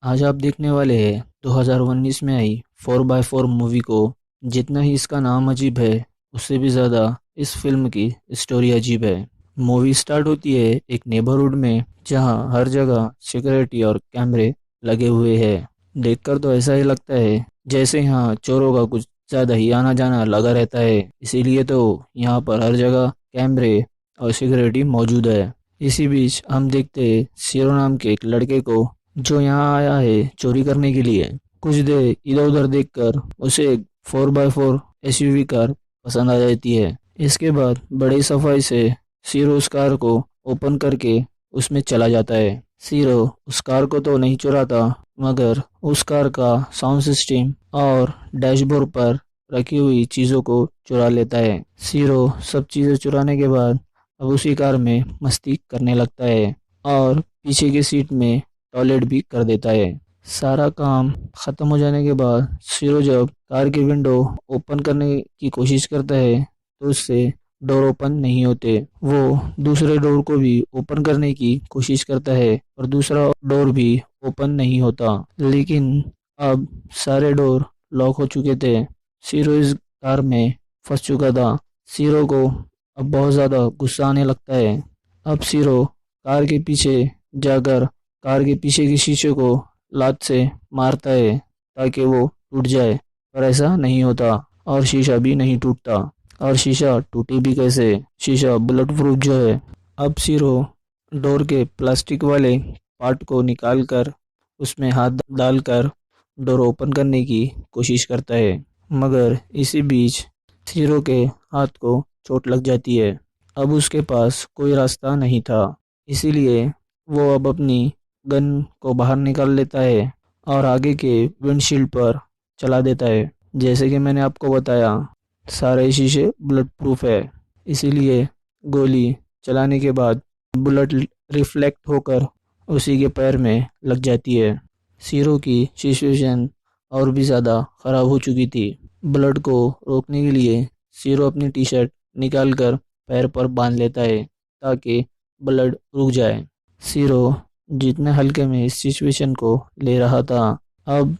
आज आप देखने वाले हैं 2019 में आई 4x4 मूवी को। जितना ही इसका नाम अजीब है, उससे भी ज़्यादा इस फिल्म की स्टोरी अजीब है। मूवी स्टार्ट होती है एक नेबरहुड में, जहां हर जगह सिक्योरिटी और कैमरे लगे हुए हैं। देखकर तो ऐसा ही लगता है जैसे यहाँ चोरों का कुछ ज़्यादा ही आना जाना लगा रहता है। इसीलिए तो यहाँ पर हर जगह कैमरे और सिक्योरिटी मौजूद है। इसी बीच हम देखते हैं सीरो नाम के एक लड़के को, जो यहाँ आया है चोरी करने के लिए। कुछ देर इधर उधर देखकर उसे एक 4x4 एसयूवी कार पसंद आ जाती है। इसके बाद बड़ी सफाई से सीरो उस कार को ओपन करके उसमें चला जाता है। सीरो उस कार को तो नहीं चुराता, मगर उस कार का साउंड सिस्टम और डैशबोर्ड पर रखी हुई चीज़ों को चुरा लेता है। सीरो सब चीज़ें चुराने के बाद अब उसी कार में मस्ती करने लगता है और पीछे की सीट में टॉयलेट भी कर देता है। सारा काम खत्म हो जाने के बाद सिरो जब कार की विंडो ओपन करने की कोशिश करता है, तो उससे डोर ओपन नहीं होते। वो दूसरे डोर को भी ओपन करने की कोशिश करता है और दूसरा डोर भी ओपन नहीं होता। लेकिन अब सारे डोर लॉक हो चुके थे। सिरो इस कार में फंस चुका था। सिरो को अब बहुत ज़्यादा गुस्सा आने लगता है। अब सिरो कार के पीछे जाकर कार के पीछे के शीशे को लात से मारता है ताकि वो टूट जाए, पर ऐसा नहीं होता और शीशा भी नहीं टूटता। और शीशा टूटे भी कैसे, शीशा बुलेट प्रूफ जो है। अब सिरो डोर के प्लास्टिक वाले पार्ट को निकाल कर उसमें हाथ डालकर डोर ओपन करने की कोशिश करता है, मगर इसी बीच सिरो के हाथ को चोट लग जाती है। अब उसके पास कोई रास्ता नहीं था, इसीलिए वो अब अपनी गन को बाहर निकाल लेता है और आगे के विंडशील्ड पर चला देता है। जैसे कि मैंने आपको बताया, सारे शीशे बुलेट प्रूफ है, इसीलिए गोली चलाने के बाद बुलेट रिफ्लेक्ट होकर उसी के पैर में लग जाती है। सीरो की सिचुएशन और भी ज़्यादा ख़राब हो चुकी थी। ब्लड को रोकने के लिए सीरो अपनी टी शर्ट निकाल कर पैर पर बांध लेता है ताकि ब्लड रुक जाए। सीरो जितने हल्के में इस सिचुएशन को ले रहा था, अब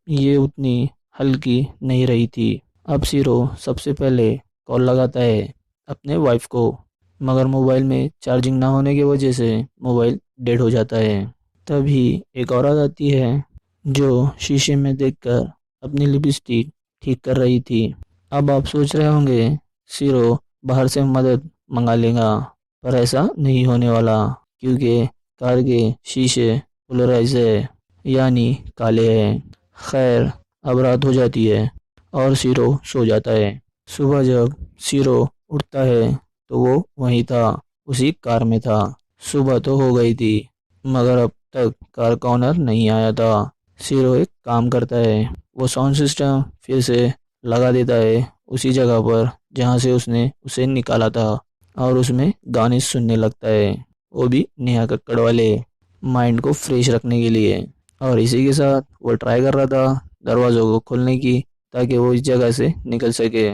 ये उतनी हल्की नहीं रही थी। अब सीरो सबसे पहले कॉल लगाता है अपने वाइफ को, मगर मोबाइल में चार्जिंग ना होने की वजह से मोबाइल डेड हो जाता है। तभी एक औरत आती है जो शीशे में देखकर अपनी लिपस्टिक ठीक कर रही थी। अब आप सोच रहे होंगे सीरो बाहर से मदद मंगा लेगा, पर ऐसा नहीं होने वाला, क्योंकि कार के शीशे पोलराइज है, यानी काले हैं। खैर, अब रात हो जाती है और सीरो सो जाता है। सुबह जब सीरो उठता है तो वो वहीं था, उसी कार में था। सुबह तो हो गई थी, मगर अब तक कार का ओनर नहीं आया था। सीरो एक काम करता है, वो साउंड सिस्टम फिर से लगा देता है उसी जगह पर जहाँ से उसने उसे निकाला था और उसमें गाने सुनने लगता है, वो भी नेहा कक्कड़ वाले, माइंड को फ्रेश रखने के लिए। और इसी के साथ वो ट्राई कर रहा था दरवाज़ों को खोलने की, ताकि वो इस जगह से निकल सके।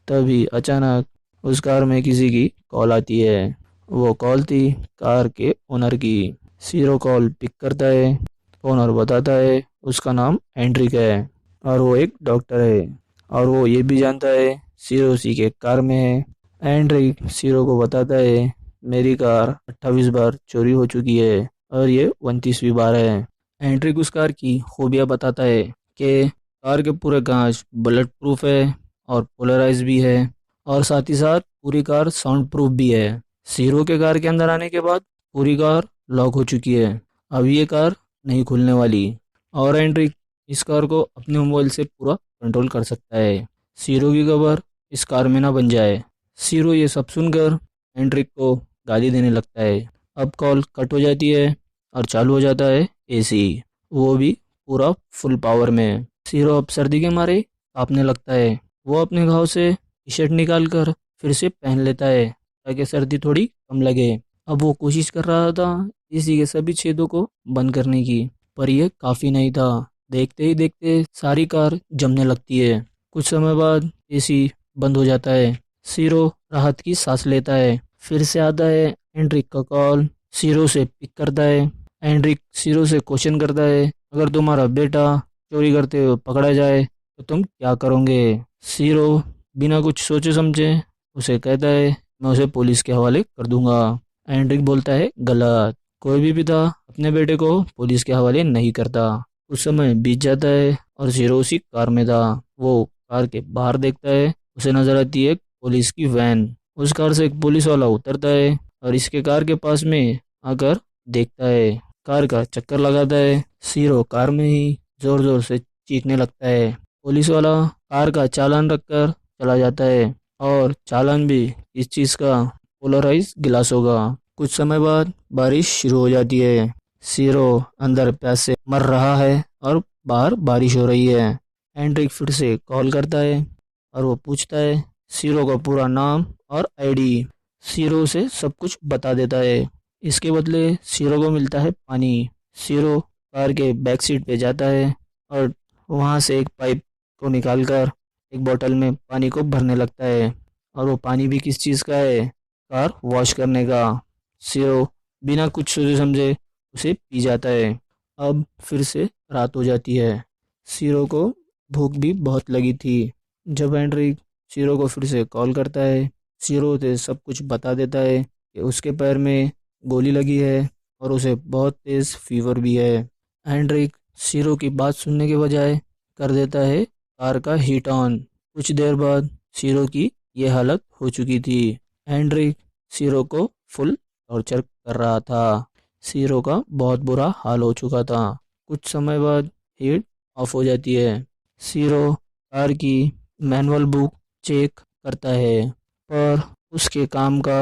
तभी अचानक उस कार में किसी की कॉल आती है। वो कॉल थी कार के ओनर की। सीरो कॉल पिक करता है। ओनर बताता है उसका नाम एंड्रिक है और वो एक डॉक्टर है, और वो ये भी जानता है सीरो उसी के कार में है। एंड्रिक सीरो को बताता है मेरी कार 28 बार चोरी हो चुकी है और ये 29वीं बार है। एंड्रिक उस कार की खूबियाँ बताता है कि कार के पूरे कांच बुलेट प्रूफ है और पोलराइज भी है, और साथ ही साथ पूरी कार साउंड प्रूफ भी है। सीरो के कार के अंदर आने के बाद पूरी कार लॉक हो चुकी है, अब ये कार नहीं खुलने वाली, और एंड्रिक इस कार को अपने मोबाइल से पूरा कंट्रोल कर सकता है। सीरो की खबर इस कार में ना बन जाए। सीरो ये सब सुनकर एंड्रिक को गाली देने लगता है। अब कॉल कट हो जाती है और चालू हो जाता है एसी, वो भी पूरा फुल पावर में। सीरो अब सर्दी के मारे कांपने लगता है। वो अपने घाव से टी शर्ट निकाल कर फिर से पहन लेता है ताकि सर्दी थोड़ी कम लगे। अब वो कोशिश कर रहा था एसी के सभी छेदों को बंद करने की, पर यह काफ़ी नहीं था। देखते ही देखते सारी कार जमने लगती है। कुछ समय बाद एसी बंद हो जाता है। सीरो राहत की सांस लेता है। फिर से आता है एंड्रिक का कॉल। सीरो से पिक करता है। एंड्रिक सीरो से क्वेश्चन करता है अगर तुम्हारा बेटा चोरी करते हुए पकड़ा जाए तो तुम क्या करोगे? सीरो बिना कुछ सोचे समझे उसे कहता है, मैं उसे पुलिस के हवाले कर दूंगा। एंड्रिक बोलता है, गलत। कोई भी पिता अपने बेटे को पुलिस के हवाले नहीं करता। कुछ समय बीत जाता है और सीरो उसी कार में था। वो कार के बाहर देखता है, उसे नजर आती है एक पुलिस की वैन। उस कार से एक पुलिस वाला उतरता है और इसके कार के पास में आकर देखता है, कार का चक्कर लगाता है। सीरो कार में ही जोर जोर से चीखने लगता है। पुलिस वाला कार का चालान रखकर चला जाता है और चालान भी इस चीज़ का पोलराइज गिलास होगा। कुछ समय बाद बारिश शुरू हो जाती है। सीरो अंदर प्यास से मर रहा है और बाहर बारिश हो रही है। एंड्रिक फिर से कॉल करता है और वो पूछता है सीरो का पूरा नाम और आईडी। सीरो उसे सब कुछ बता देता है। इसके बदले सीरो को मिलता है पानी। सीरो कार के बैक सीट पे जाता है और वहाँ से एक पाइप को निकालकर एक बोतल में पानी को भरने लगता है। और वो पानी भी किस चीज़ का है? कार वॉश करने का। सीरो बिना कुछ सोचे समझे उसे पी जाता है। अब फिर से रात हो जाती है। सीरो को भूख भी बहुत लगी थी। जब एंड्रिक सीरो को फिर से कॉल करता है, सीरो उसे सब कुछ बता देता है कि उसके पैर में गोली लगी है और उसे बहुत तेज़ फीवर भी है। एंड्रिक सीरो की बात सुनने के बजाय कर देता है कार का हीट ऑन। कुछ देर बाद सीरो की ये हालत हो चुकी थी। एंड्रिक सीरो को फुल टॉर्चर कर रहा था। सीरो का बहुत बुरा हाल हो चुका था। कुछ समय बाद हीट ऑफ हो जाती है। सीरो कार की मैनुअल बुक चेक करता है पर उसके काम का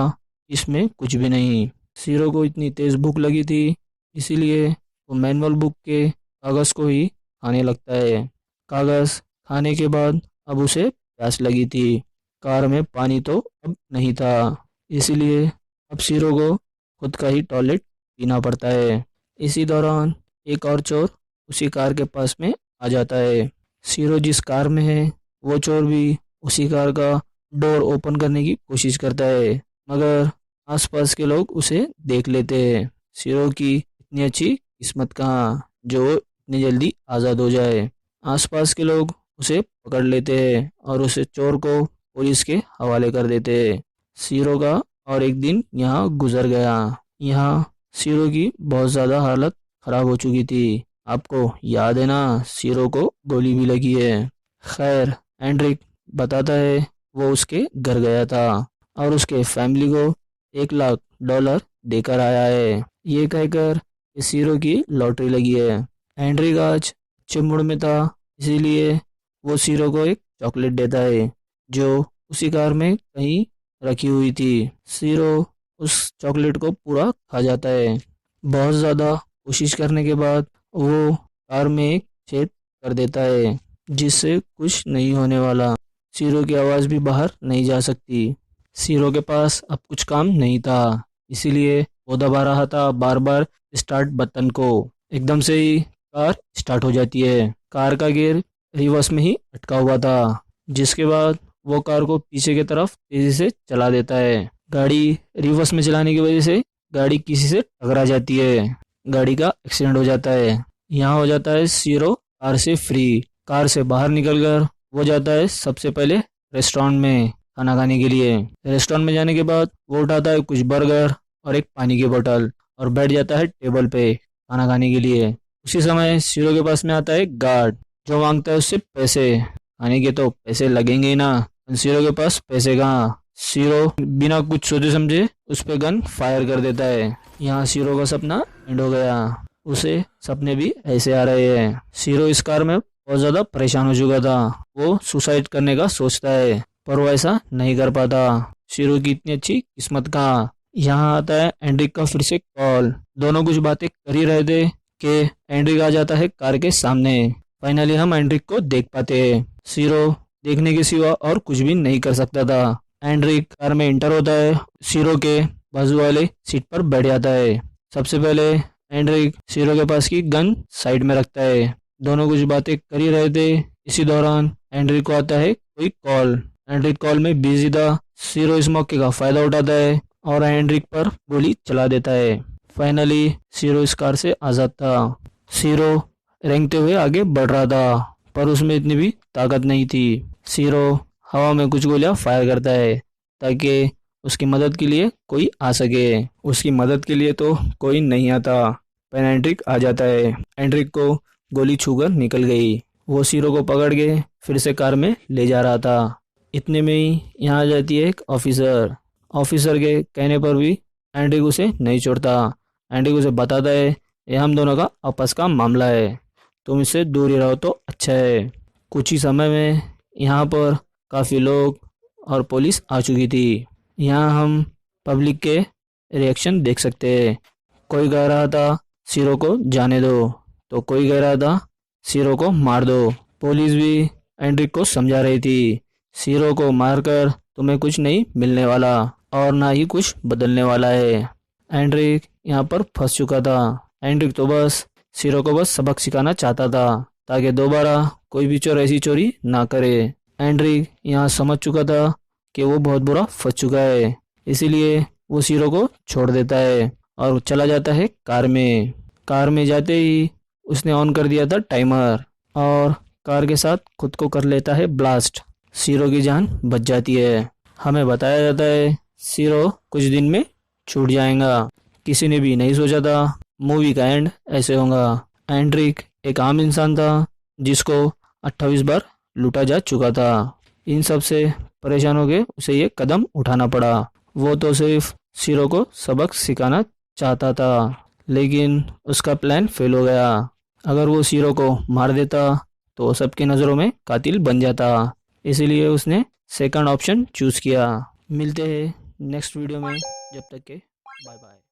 इसमें कुछ भी नहीं। सीरो को इतनी तेज़ भूख लगी थी, इसीलिए वो मैनुअल बुक के कागज़ को ही खाने लगता है। कागज़ खाने के बाद अब उसे प्यास लगी थी। कार में पानी तो अब नहीं था, इसीलिए अब सीरो को खुद का ही टॉयलेट पीना पड़ता है। इसी दौरान एक और चोर उसी कार के पास में आ जाता है। सीरो जिस कार में है वो चोर भी उसी कार का डोर ओपन करने की कोशिश करता है, मगर आसपास के लोग उसे देख लेते हैं। सीरो की इतनी अच्छी किस्मत कहाँ जो वो इतनी जल्दी आज़ाद हो जाए। आसपास के लोग उसे पकड़ लेते हैं और उसे चोर को पुलिस के हवाले कर देते हैं। सीरो का और एक दिन यहाँ गुजर गया। यहाँ सीरो की बहुत ज़्यादा हालत ख़राब हो चुकी थी। आपको याद है ना, सीरो को गोली भी लगी है। खैर, एंड्रिक बताता है वो उसके घर गया था और उसके फैमिली को $1,00,000 देकर आया है। ये कहकर कि सीरो की लॉटरी लगी है। एंड्रिक आज अच्छे मूड में था, इसीलिए वो सीरो को एक चॉकलेट देता है जो उसी कार में कहीं रखी हुई थी। सीरो उस चॉकलेट को पूरा खा जाता है। बहुत ज़्यादा कोशिश करने के बाद वो कार में एक छेद कर देता है जिससे कुछ नहीं होने वाला। सीरो की आवाज़ भी बाहर नहीं जा सकती। सीरो के पास अब कुछ काम नहीं था, इसीलिए वो दबा रहा था बार बार स्टार्ट बटन को। एकदम से ही कार स्टार्ट हो जाती है। कार का गियर रिवर्स में ही अटका हुआ था, जिसके बाद वो कार को पीछे की तरफ तेजी से चला देता है। गाड़ी रिवर्स में चलाने की वजह से गाड़ी किसी से टकरा जाती है। गाड़ी का एक्सीडेंट हो जाता है। यहाँ हो जाता है सीरो कार से फ्री। कार से बाहर निकलकर वो जाता है सबसे पहले रेस्टोरेंट में खाना खाने के लिए। रेस्टोरेंट में जाने के बाद वो उठाता है कुछ बर्गर और एक पानी की बोतल और बैठ जाता है टेबल पे खाना खाने के लिए। उसी समय सीरो के पास में आता है गार्ड जो मांगता है उससे पैसे। खाने के तो पैसे लगेंगे ही ना, सीरो के पास पैसे कहाँ। सीरो बिना कुछ सोचे समझे उस पर गन फायर कर देता है। यहाँ सीरो का सपना एंड हो गया। उसे सपने भी ऐसे आ रहे हैं। सीरो इस कार में बहुत ज़्यादा परेशान हो चुका था। वो सुसाइड करने का सोचता है पर वो ऐसा नहीं कर पाता। सीरो की इतनी अच्छी किस्मत कहाँ। यहाँ आता है एंड्रिक का फिर से कॉल। दोनों कुछ बातें कर ही रहे थे कि एंड्रिक आ जाता है कार के सामने। फाइनली हम एंड्रिक को देख पाते हैं। सीरो देखने के सिवा और कुछ भी नहीं कर सकता था। एंड्रिक कार में इंटर होता है, सीरो के बाजू वाले सीट पर बैठ जाता है। सबसे पहले एंड्रिक सीरो के पास की गन साइड में रखता है। दोनों कुछ बातें कर ही रहे थे। इसी दौरान एंड्रिक को आता है कोई कॉल। एंड्रिक कॉल में बिजी था। सीरो इस मौके का फायदा उठाता है और एंड्रिक पर गोली चला देता है। फाइनली सीरो इस कार से आज़ाद था। सीरो रेंगते हुए आगे बढ़ रहा था, पर उसमें इतनी भी ताकत नहीं थी। शीरो हवा में कुछ गोलियां फायर करता है ताकि उसकी मदद के लिए कोई आ सके। उसकी मदद के लिए तो कोई नहीं आता, पर एंड्रिक आ जाता है। एंड्रिक को गोली छूकर निकल गई। वो शीरो को पकड़ के फिर से कार में ले जा रहा था। इतने में ही यहाँ आ जाती है एक ऑफिसर। ऑफिसर के कहने पर भी एंड्रिक उसे नहीं छोड़ता। एंड्रिक उसे बताता है ये हम दोनों का आपस का मामला है, तुम इससे दूर ही रहो तो अच्छा है। कुछ ही समय में यहाँ पर काफ़ी लोग और पुलिस आ चुकी थी। यहाँ हम पब्लिक के रिएक्शन देख सकते हैं। कोई कह रहा था शीरो को जाने दो, तो कोई कह रहा था शीरो को मार दो। पुलिस भी एंड्रिक को समझा रही थी, शीरो को मारकर तुम्हें कुछ नहीं मिलने वाला और ना ही कुछ बदलने वाला है। एंड्रिक यहाँ पर फंस चुका था। एंड्रिक तो बस शीरो को बस सबक सिखाना चाहता था ताकि दोबारा कोई भी चोर ऐसी चोरी ना करे। एंड्रिक यहाँ समझ चुका था कि वो बहुत बुरा फंस चुका है, इसीलिए वो शीरो को छोड़ देता है और चला जाता है कार में। कार में जाते ही उसने ऑन कर दिया था टाइमर और कार के साथ खुद को कर लेता है ब्लास्ट। शीरो की जान बच जाती है। हमें बताया जाता है शीरो कुछ दिन में छूट जाएगा। किसी ने भी नहीं सोचा था मूवी का एंड ऐसे होगा। एंड्रिक एक आम इंसान था जिसको 28 बार लूटा जा चुका था। इन सब से परेशान होकर उसे ये कदम उठाना पड़ा। वो तो सिर्फ शीरो को सबक सिखाना चाहता था, लेकिन उसका प्लान फेल हो गया। अगर वो शीरो को मार देता तो सबकी नज़रों में कातिल बन जाता, इसीलिए उसने सेकंड ऑप्शन चूज़ किया। मिलते हैं नेक्स्ट वीडियो में, जब तक के बाय बाय।